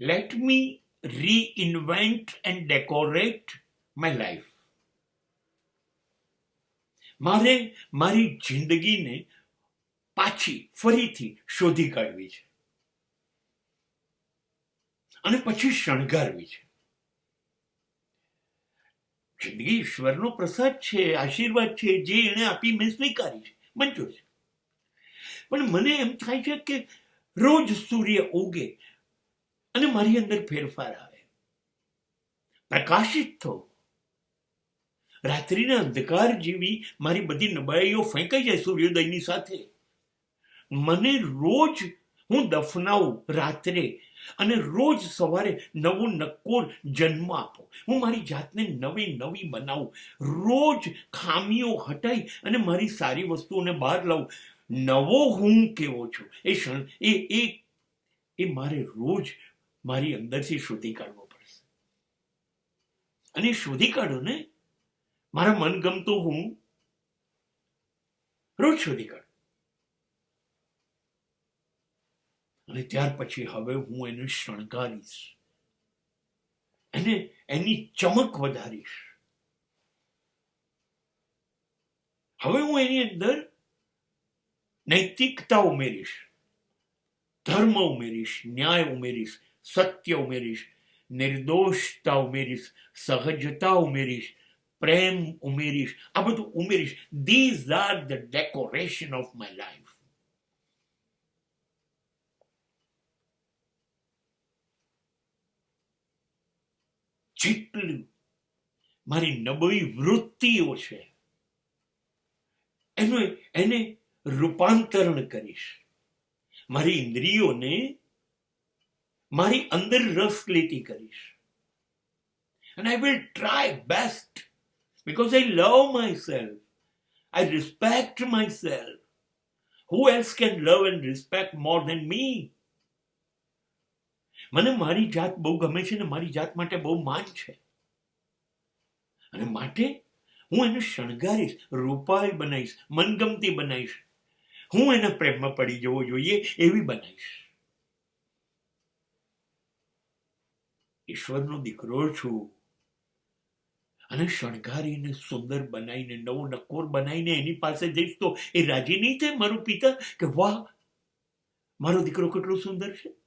Let me reinvent and decorate my life. મારે મારી જિંદગીને પાછી ફરીથી શોધી કાઢવી છે અને પછી શણગારવી છે. જિંદગી ઈશ્વરનો પ્રસાદ છે, આશીર્વાદ છે, જે એણે આપી મેં સ્વીકારી છે, મંજૂર છે. પણ મને એમ થાય છે કે રોજ સૂર્ય ઉગે અને મારી અંદર ફેરફાર આવે, પ્રકાશિત થવું. રાત્રિના અંધકાર જેવી મારી બધી નબળાઈઓ ફેંકાઈ જાય સૂર્યોદયની સાથે. મને રોજ હું દફનાવું રાત્રે અને રોજ સવારે નવો નક્કોર જન્મ આપો. હું મારી જાતને નવી નવી બનાવું, રોજ ખામીઓ હટાઈ અને મારી સારી વસ્તુઓને બહાર લાવું. નવો હું કેવો છું એ મારે રોજ મારી અંદરથી શોધી કાઢવો પડશે. અને શોધી કાઢો ને, મારા મનગમતો હું રોજ શોધી કાઢું. અને ત્યાર પછી હવે હું એને શણગારીશ, એની ચમક વધારીશ. હવે હું એની અંદર નૈતિકતા ઉમેરીશ, ધર્મ ઉમેરીશ, ન્યાય ઉમેરીશ, સત્ય ઉમેરીશ, નિર્દોષતા ઉમેરીશ, સહજતા ઉમેરીશ, પ્રેમ ઉમેરીશ. આ બધું ઉમેરીશ. These are the decoration of my life. જેટલું મારી નબળી વૃત્તિઓ છે એને રૂપાંતરણ કરીશ. મારી ઇન્દ્રિયોને મારી અંદર રસ લેતી કરીશ. And I will try best because I love myself. I respect myself. Who else can love and respect more than me? મને મારી જાત બહુ ગમે છે ને મારી જાત માટે બહુ માન છે. અને માટે હું એને શણગારીશ, રૂપાળી બનાવીશ, મનગમતી બનાવીશ. હું એના પ્રેમમાં પડી જવો જોઈએ એવી બનાવીશ. ઈશ્વરનો દીકરો છું અને શણગારીને સુંદર બનાવીને નવો નક્કોર બનાવીને એની પાસે જઈશ તો એ રાજી નહીં થાય મારો પિતા કે વાહ, મારો દીકરો કેટલો સુંદર છે.